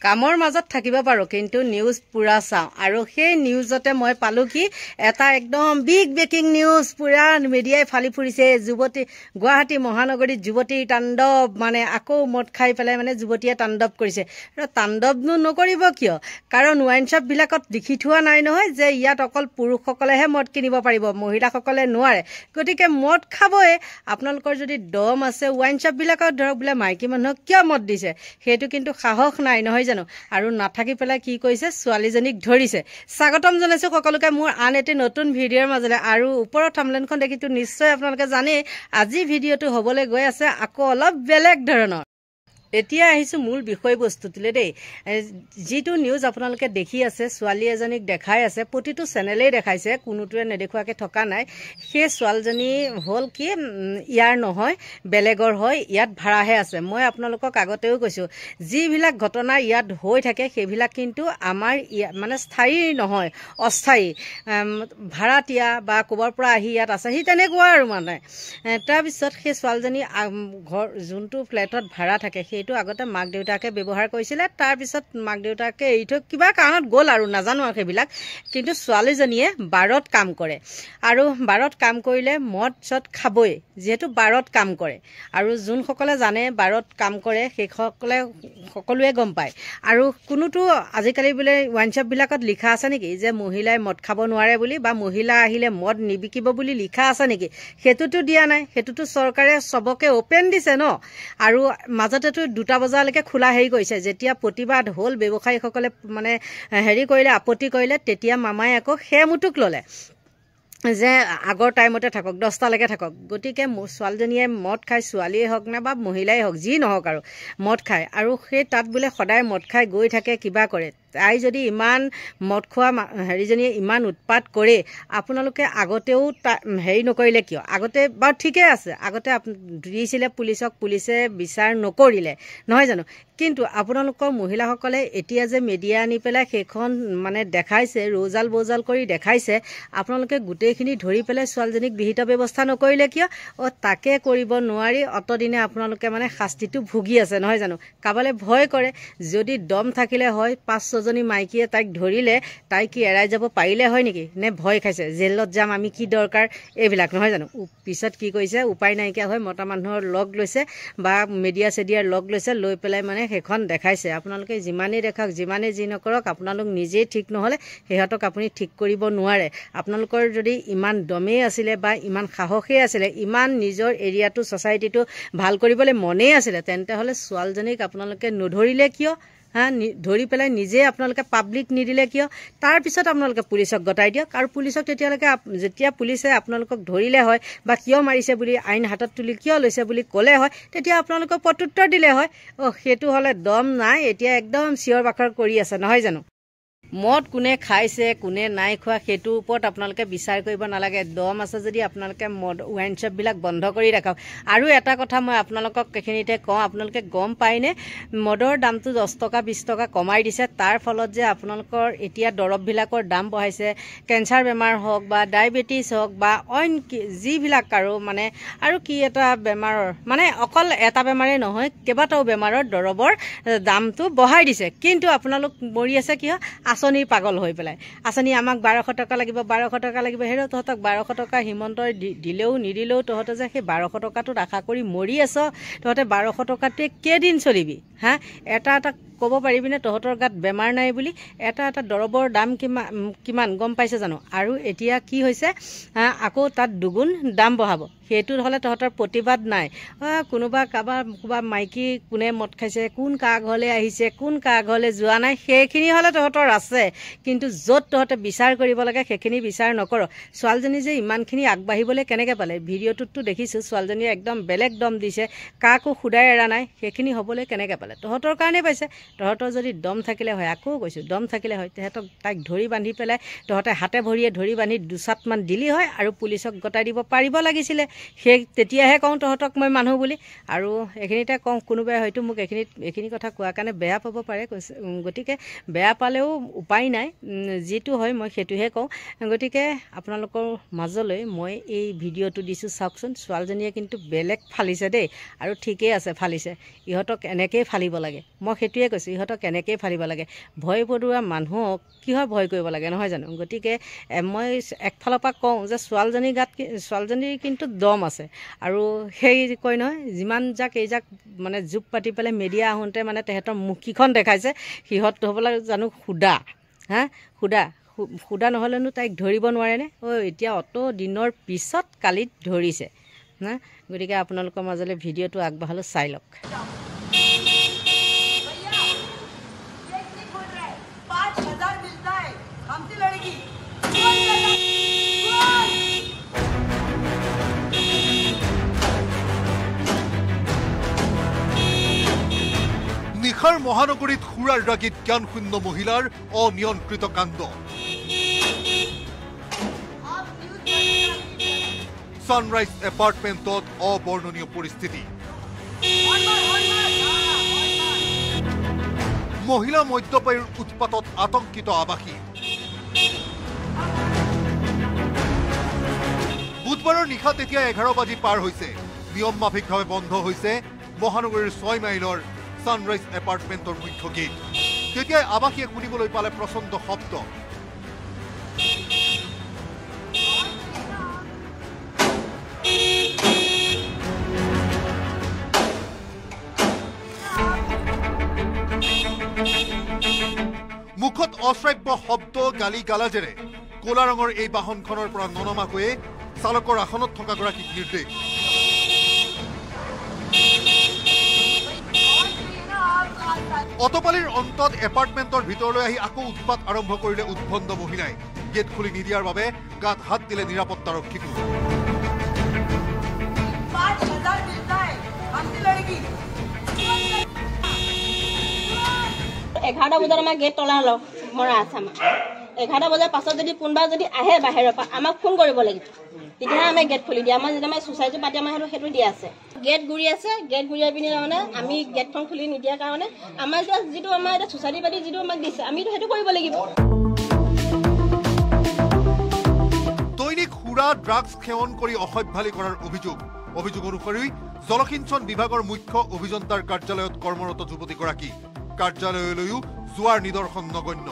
কামৰ মাজত থাকিব পাৰো কিন্তু নিউজ পুৰা চাওঁ আৰু সেই নিউজতে মই পালো কি এটা একদম বিগ ব্ৰেকিং নিউজ পুৰা মিডিয়াই ফালি ফুৰিছে যুৱতী গুৱাহাটী মহানগৰীত যুৱতীৰ তাণ্ডৱ মানে আকৌ মদ খাই পেলাই মানে যুৱতীয়ে তাণ্ডৱ কৰিছে আৰু তাণ্ডৱনো নকৰিব কিয় কাৰণ ওয়াইন শ্বপ বিলাকত লিখি থোৱা নাই নহয় যে ইয়াত অকল পুৰুষসকলেহে মদ কিনিব পাৰিব মহিলাসকলে নোৱাৰে গতিকে মদ খাবই আপোনালোকৰ যদি দম আছে ওয়াইন শ্বপ বিলাকত ধৰক বোলে মাইকী মানুহক কিয় মদ দিছে সেইটো কিন্তু সাহস নাই নহয় আৰু নাথাকি পেলাই কি কৈছে ছোৱালীজনীক ধৰিছে স্বাগতম জনাইছো সকলোকে মোৰ আন এটি নতুন ভিডিঅ'ৰ মাজলে আৰু ওপৰৰ থাম্বনেইলখন দেখিটো নিশ্চয় আপোনালোকে জানে আজি ভিডিঅ'টো হ'বলৈ গৈ আছে আকৌ অলপ বেলেগ ধৰণৰ এতিয়া আহিছো মূল বিষয়বস্তুটোলে দেই যেটো নিউজ আপোনালোকে দেখি আছে ছোৱালী এজনীক দেখাই আছে প্ৰতিটো চেনেলেই দেখাইছে কোনোটোৱে নেদেখুৱাকে থকা নাই সেই ছোৱালীজনী হল কি ইয়াৰ নহয় বেলেগৰ হয় ইয়াত ভাড়াহে আছে মই আপোনালোকক আগতেও কৈছো যিবিলাক ঘটনা ইয়াত হৈ থাকে সেইবিলাক কিন্তু আমাৰ মানে স্থায়ী নহয় অস্থায়ী ভাড়াটিয়া বা ক'বৰ পৰা আহি ইয়াত আছে হি তেনেকুৱা আৰু মানে তাৰপিছত সেই ছোৱালীজনী ঘৰ যোনটো ফ্লেটত ভাড়া থাকে সেইটো আগতে মাক দেউতাকে ব্যৱহাৰ কৰিছিলে তাৰ পিছত মাক দেউতাকে এই থৈ কিবা কাৰণত গ'ল আৰু নাজানো আৰু সেইবিলাক কিন্তু ছোৱালীজনীয়ে বাৰত কাম কৰে আৰু বাৰত কাম কৰিলে মদ চদ খাবই যেহেতু বাৰত কাম কৰে আৰু যোনসকলে জানে বাৰত কাম কৰে সেইসকলে সকলোৱে গম পায় আৰু কোনোটো আজিকালি বোলে ওয়াইন শ্বপ বিলাকত লিখা আছে নেকি যে মহিলাই মদ খাব নোৱাৰে বুলি বা মহিলা আহিলে মদ নিবিকিব বুলি লিখা আছে নেকি হেতুটো দিয়া নাই হেতুটো চৰকাৰে সবকে ওপেন দিছে ন আৰু মাজতেটো 2টা বজালৈকে খোলা হেৰি কৰিছে যেতিয়া প্ৰতিবাদ হল ব্যৱসায়ীসকলে মানে হেৰি কৰিলে আপত্তি কৰিলে তেতিয়া মামাই আকৌ হেমুটুক ললে যে আগৰ টাইমতে থাকক 10টালৈকে থাকক গতিকে ছোৱালীজনীয়ে মদ খাই ছোৱালীয়ে হওক না বা মহিলাই হওক যি নহওক আৰু মদ খায় আৰু সেই তাত বোলে সদায় মদ খাই গৈ থাকে কিবা কৰে তাই যদি ইমান মদ খোৱা হেৰিজনীয়ে ইমান উৎপাত কৰে আপোনালোকে আগতেও হেৰি নকৰিলে কিয় আগতে বাৰু ঠিকে আছে আগতে দিছিলে পুলিচক পুলিচে বিচাৰ নকৰিলে নহয় জানো কিন্তু আপোনালোকৰ মহিলাসকলে এতিয়া যে মিডিয়া আনি পেলাই সেইখন মানে দেখাইছে ৰৌজাল বৌজাল কৰি দেখাইছে আপোনালোকে গোটেইখিনি ধৰি পেলাই ছোৱালীজনীক বিহিত ব্যৱস্থা নকৰিলে কিয় তাকে কৰিব নোৱাৰি অতদিনে আপোনালোকে মানে শাস্তিটো ভুগি আছে নহয় জানো কাবালে ভয় কৰে যদি দম থাকিলে হয় 5-6 জনী মাইকীয়ে তাইক ধৰিলে তাই কি এৰাই যাব পাৰিলে হয় নেকি নে ভয় খাইছে জেলত যাম আমি কি দৰকাৰ এইবিলাক নহয় জানো পিছত কি কৈছে উপায় নাইকিয়া হয় মতা মানুহৰ লগ লৈছে বা মিডিয়া সেডিয়াৰ লগ লৈছে লৈ পেলাই মানে সেইখন দেখাইছে আপোনালোকে যিমানেই দেখাওক যিমানেই যি নকৰক আপোনালোক নিজেই ঠিক নহলে হেহতক আপুনি ঠিক কৰিব নোৱাৰে আপোনালোকৰ যদি ইমান দমেই আছিলে বা ইমান সাহসেই আছিলে ইমান নিজৰ এৰিয়াটো সোসাইটিটো ভাল কৰিবলৈ মনেই আছিলে তেন্তে হলে ছোৱালীজনীক আপোনালোকে নধৰিলে কিয় ধৰি পেলাই নিজে আপোনালোকে পাব্লিক নিদিলে কিয় তাৰ পিছত আপোনালোকে পুলিচক গটাই দিয়ক আৰু পুলিচক তেতিয়ালৈকে যেতিয়া পুলিচে আপোনালোকক ধৰিলে হয় বা কিয় মাৰিছে বুলি আইন হাতত তুলি কিয় লৈছে বুলি ক'লে হয় তেতিয়া আপোনালোকক প্ৰত্যুত্তৰ দিলে হয় সেইটো হলে দম নাই এতিয়া একদম চিঞৰ বাখৰ কৰি আছে নহয় জানো মদ কোনে খাইছে কোনে নাই খোৱা সেইটো ওপৰত আপোনালোকে বিচাৰ কৰিব নালাগে দম আছে যদি আপোনালোকে মদ ওয়াইন শ্বপ বিলাক বন্ধ কৰি ৰাখক আৰু এটা কথা মই আপোনালোকক এখিনিতে কওঁ আপোনালোকে গম পাইনে মদৰ দামটো 10 টকা 20 টকা কমাই দিছে তাৰ ফলত যে আপোনালোকৰ এতিয়া দৰব বিলাকৰ দাম বঢ়াইছে কেঞ্চাৰ বেমাৰ হওক বা ডায়াবেটিছ হওক বা অইন যিবিলাক আৰু মানে আৰু কি এটা বেমাৰৰ মানে অকল এটা বেমাৰে নহয় কেইবাটাও বেমাৰৰ দৰবৰ দামটো বঢ়াই দিছে কিন্তু আপোনালোক মৰি আছে কিয় আছনি পাগল হৈ পেলাই আছনি আমাক 1200 টকা লাগিব 1200 টকা লাগিব হেৰো তহতক 1200 টকা হিমন্তই দিলেও নিদিলেও তহতে যে সেই 1200 টকাটো আশা কৰি মৰি আছ তহতে 1200 টকাতে কেদিন চলিবি এটা ক'ব পাৰিবিনে তহতৰ গাত বেমাৰ নাই বুলি এটা দৰবৰ দাম কিমান গম পাইছে জানো আৰু এতিয়া কি হৈছে আকৌ তাত দুগুণ দাম বঢ়াব সেইটো হলে তহতৰ প্ৰতিবাদ নাই কোনোবা কাবা মাইকী কোনে মদ খাইছে কোন কা ঘৰলে আহিছে কোন কা ঘৰলে যোৱা নাই সেইখিনি হলে তহতৰ আছে কিন্তু যত তহতে বিচাৰ কৰিব লাগে সেইখিনি বিচাৰ নকৰ ছোৱালীজনী যে ইমানখিনি আগবাঢ়িবলৈ কেনেকৈ পালে ভিডিঅ'টোতো দেখিছো ছোৱালীজনী একদম বেলেগ দম দিছে কাকো খুদাই এৰা নাই সেইখিনি হ'বলৈ কেনেকৈ পালে তহতৰ কাৰণে পাইছে তহতৰ যদি দম থাকিলে হয় আকৌ কৈছো দম থাকিলে হয় তেহতক তাইক ধৰি বান্ধি পেলাই তহতে হাতে ভৰিয়ে ধৰি বান্ধি দুসাতমান দিলি হয় আৰু পুলিচক গটাই দিব পাৰিব লাগিছিলে সেই তেতিয়াহে কওঁ তহতক মই মানুহ বুলি আৰু এখিনিতে কওঁ কোনোবাই হয়তো মোক এখিনি কথা কোৱা কাৰণে বেয়া পাব পাৰে গতিকে বেয়া পালেও উপায় নাই যেটো হয় মই সেটোহে কওঁ গতিকে আপোনালোকৰ মাজলৈ মই এই ভিডিঅ'টো দিছো চাওকচোন ছোৱালীজনীয়ে কিন্তু বেলেগ ফালিছে দেই আৰু ঠিকই আছে ফালিছে ইহতক এনেকৈ ফালিব লাগে মই সেটোৱে কৈছোঁ ইহঁতক কেনেকৈ ফালিব লাগে ভয় পদুৱা মানুহক কিহৰ ভয় কৰিব লাগে নহয় জানো গতিকে মই একফালৰ পৰা কওঁ যে ছোৱালীজনীৰ কিন্তু দম আছে আৰু সেই কয় নহয় যিমান যাক এইজাক মানে জোপ পাতি পেলাই মেডিয়া আহোঁতে মানে তেহেঁতৰ মুখকেইখন দেখাইছে সিহঁত হ'বলৈ জানো সুদা নহ'লেনো তাইক ধৰিব নোৱাৰেনে এতিয়া অত দিনৰ পিছত কালিত ধৰিছে গতিকে আপোনালোকৰ মাজলৈ ভিডিঅ'টো আগবঢ়ালোঁ চাই লওক নিশাৰ মহানগৰীত সুৰাৰ ৰাগীত জ্ঞানশূন্য মহিলাৰ অনিয়ন্ত্ৰিত কাণ্ড সানৰাইজ এপাৰ্টমেণ্টত অবৰ্ণনীয় পৰিস্থিতি মহিলা মদ্যপায়ীৰ উৎপাতত আতংকিত আৱাসী বুধবাৰৰ নিশা তেতিয়া 11 বাজি পাৰ হৈছে নিয়ম মাফিকভাৱে বন্ধ হৈছে মহানগৰীৰ 6 মাইলৰ সানৰাইজ এপাৰ্টমেণ্টৰ মুখ্য গেট তেতিয়াই আৱাসীয়ে শুনিবলৈ পালে প্ৰচণ্ড শব্দ মুখত অশ্ৰাব্য শব্দ গালি গালাজেৰে ক'লা ৰঙৰ এই বাহনখনৰ পৰা ননমাকৈয়ে চালকৰ আসনত থকা গৰাকীক নিৰ্দেশ অটপালিৰ অন্তত এপাৰ্টমেণ্টৰ ভিতৰলৈ আহি আকৌ উৎপাত আৰম্ভ কৰিলে উদ্ভণ্ড মহিলাই গেট খুলি নিদিয়াৰ বাবে গাত হাত দিলে নিৰাপত্তাৰক্ষীকো 11টা বজাত আমাৰ গেট তলা মৰা আছে আমাৰ 11টা বজাৰ পাছত যদি কোনোবা যদি আহে বাহিৰৰ পৰা আমাক ফোন কৰিব লাগিব তেতিয়াহে আমি গেট খুলি দিয়া আমাৰ যেতিয়া আমাৰ সোসাইটি পাতি আমাৰ সেইটো দিয়া আছে গেট ঘূৰি আছে গেট ঘূৰিয়াই পিনি মানে আমি গেটখন খুলি নিদিয়াৰ কাৰণে আমাৰ যিটো আমাৰ এটা সোসাইটি পাতি যিটো আমাক দিছে আমিতো সেইটো কৰিব লাগিব দৈনিক সুৰা ড্ৰাগছ সেৱন কৰি অসভ্যালি কৰাৰ অভিযোগ অনুসৰি জলসিঞ্চন বিভাগৰ মুখ্য অভিযন্তাৰ কাৰ্যালয়ত কৰ্মৰত যুৱতীগৰাকী কাৰ্যালয়লৈও যোৱাৰ নিদৰ্শন নগণ্য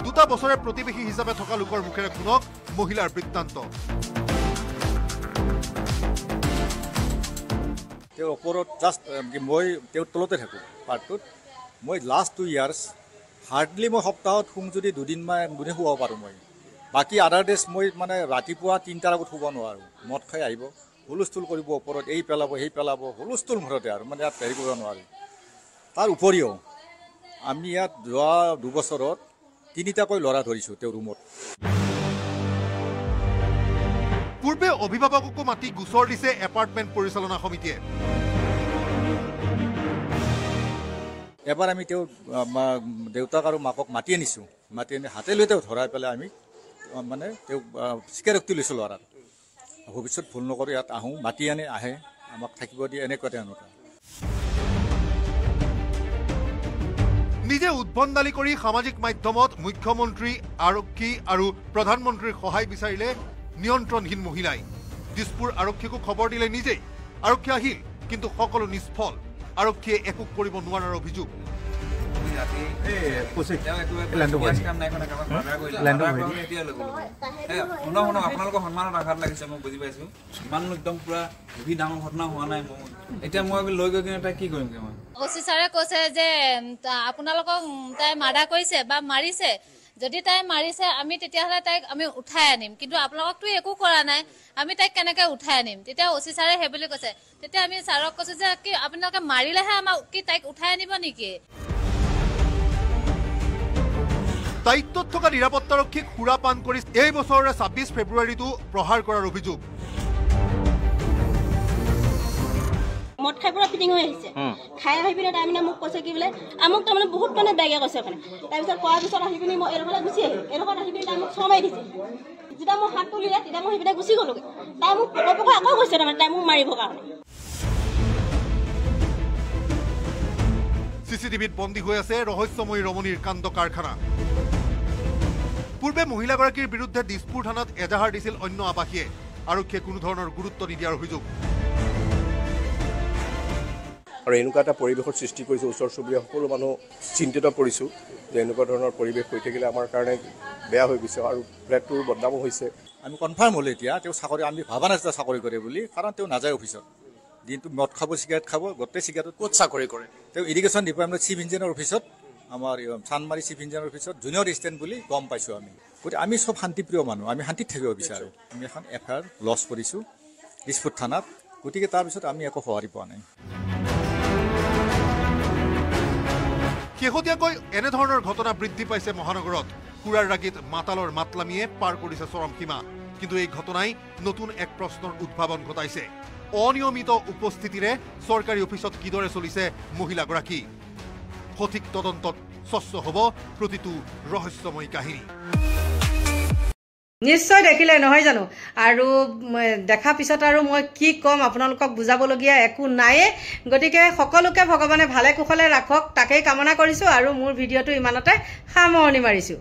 2 বছৰে প্ৰতিবেশী হিচাপে থকা লোকৰ মুখেৰে শুনক মহিলাৰ বৃত্তান্ত তেওঁৰ ওপৰত জাষ্ট মই তেওঁৰ তলতে থাকোঁ পাৰ্টটোত মই লাষ্ট 2 ইয়াৰ্ছ হাৰ্ডলি মই সপ্তাহত যদি 2 দিন মানে শুব পাৰোঁ মই বাকী আদাৰ ডেজ মই মানে ৰাতিপুৱা 3টাৰ আগত শুব নোৱাৰোঁ মদ খাই আহিব হুলস্থুল কৰিব ওপৰত এই পেলাব সেই পেলাব হুলস্থুল মুঠতে আৰু মানে ইয়াত হেৰি কৰিব নোৱাৰি তাৰ উপৰিও আমি ইয়াত যোৱা 2 বছৰত 3টাকৈ ল'ৰা ধৰিছোঁ তেওঁৰ ৰুমত পূৰ্বে অভিভাৱককো মাতি গোচৰ দিছে এপাৰ্টমেণ্ট পৰিচালনা সমিতিয়ে এবাৰ আমি তেওঁৰ দেউতাক আৰু মাকক মাতি আনিছোঁ মাতি আনি হাতে লৈ তেওঁ ধৰাই পেলাই আমি মানে তেওঁক স্বীকাৰোক্তি লৈছোঁ ল'ৰাৰ ভৱিষ্যত ভুল নকৰি ইয়াত আহোঁ মাতি আহে আমাক থাকিব দিয়ে এনেকুৱা তেওঁলোকে নিজে উদ্ভণ্ডালি কৰি সামাজিক মাধ্যমত মুখ্যমন্ত্ৰী আৰক্ষী আৰু প্ৰধানমন্ত্ৰীৰ সহায় বিচাৰিলে নিয়ন্ত্ৰণহীন মহিলাই দিছপুৰ আৰক্ষীকো খবৰ দিলে নিজেই আৰক্ষী আহিল কিন্তু সকলো নিষ্ফল আৰক্ষীয়ে একো কৰিব নোৱাৰাৰ অভিযোগ আপোনালোকৰ সন্মানত আঘাত লাগিছে মই বুজি পাইছো ইমান একদম পুৰা হেভি ডাঙৰ ঘটনা হোৱা নাই মই এতিয়া মই লৈ গৈ কিনে তাই কি কৰিম মই ওচি ছাৰে কৈছে যে আপোনালোকক তাই মাৰ্ডাৰ কৰিছে বা মাৰিছে যদি তাই মাৰিছে আমি তেতিয়াহ'লে তাইক আমি উঠাই আনিম কিন্তু আপোনালোকতো একো কৰা নাই আমি তাইক কেনেকৈ উঠাই আনিম তেতিয়া ওচি ছাৰে সেই বুলি কৈছে তেতিয়া আমি ছাৰক কৈছো যে কি আপোনালোকে মাৰিলেহে আমাক কি তাইক উঠাই আনিব নেকি দায়িত্বত থকা নিৰাপত্তাৰক্ষীক সুৰা পান কৰি এই বছৰৰে 26 ফেব্ৰুৱাৰীটো প্ৰহাৰ কৰাৰ অভিযোগ মদ খাই পুৰা ফিটিং হৈ আহিছে খাই আহি পিনে তাই মানে মোক কৈছে কি বোলে আমুক তাৰমানে বহুত মানে বেগে কৈছে মানে তাৰপিছত কোৱাৰ পিছত আহি পিনি মই এডোখৰলৈ গুচি আহিলোঁ এডোখৰত আহি পিনি তাই মোক চমাই দিছে যেতিয়া মই হাত তুলিলে তেতিয়া মই সেইপিনে গুচি গ'লোগৈ তাই মোক পকপকৈ আকৌ কৈছে তাৰমানে তাই মোক মাৰিবৰ কাৰণে চিচিটিভিত বন্দী হৈ আছে ৰহস্যময়ী ৰমণীৰ কাণ্ড কাৰখানা পূৰ্বে মহিলাগৰাকীৰ বিৰুদ্ধে দিছপুৰ থানাত এজাহাৰ দিছিল অন্য আৱাসীয়ে আৰক্ষীয়ে কোনো ধৰণৰ গুৰুত্ব নিদিয়াৰ অভিযোগ আৰু এনেকুৱা এটা পৰিৱেশৰ সৃষ্টি কৰিছোঁ ওচৰ চুবুৰীয়া সকলো মানুহ চিন্তিত পৰিছোঁ যে এনেকুৱা ধৰণৰ পৰিৱেশ হৈ থাকিলে আমাৰ কাৰণে বেয়া হৈ গৈছে আৰু ফ্লেটটোৰ বদনামো হৈছে আমি কনফাৰ্ম হ'লো এতিয়া তেওঁ চাকৰি আমি ভাবা নাছিলোঁ চাকৰি কৰে বুলি কাৰণ তেওঁ নাযায় অফিচত দিনটো মদ খাব চিগাৰেট খাব গোটেই চিগাৰেটত ক'ত চাকৰি কৰে তেওঁ ইৰিগেশ্যন ডিপাৰ্টমেণ্ট চিফ ইঞ্জিনিয়াৰ অফিচত আমাৰ চানমাৰী চিফ ইঞ্জিনিয়াৰ অফিচত জুনিয়ৰ এছিষ্টেণ্ট বুলি গম পাইছোঁ আমি গতিকে আমি চব শান্তিপ্ৰিয় মানুহ আমি শান্তিত থাকিব বিচাৰোঁ আমি এখন এফআইআৰ লছ কৰিছোঁ দিছপুৰ থানাত গতিকে তাৰপিছত আমি একো সঁহাৰি পোৱা নাই শেহতীয়াকৈ এনেধৰণৰ ঘটনা বৃদ্ধি পাইছে মহানগৰত সুৰাৰ ৰাগীত মাতালৰ মাতলামিয়ে পাৰ কৰিছে চৰম সীমা কিন্তু এই ঘটনাই নতুন এক প্ৰশ্নৰ উদ্ভাৱন ঘটাইছে অনিয়মিত উপস্থিতিৰে চৰকাৰী অফিচত কিদৰে চলিছে মহিলাগৰাকী সঠিক তদন্তত স্বচ্ছ হ'ব প্ৰতিটো ৰহস্যময় কাহিনী নিশ্চয় দেখিলে নহয় জানো আৰু দেখা পিছত আৰু মই কি ক'ম আপোনালোকক বুজাবলগীয়া একো নায়ে গতিকে সকলোকে ভগৱানে ভালে কুশলে ৰাখক তাকেই কামনা কৰিছোঁ আৰু মোৰ ভিডিঅ'টো ইমানতে সামৰণি মাৰিছোঁ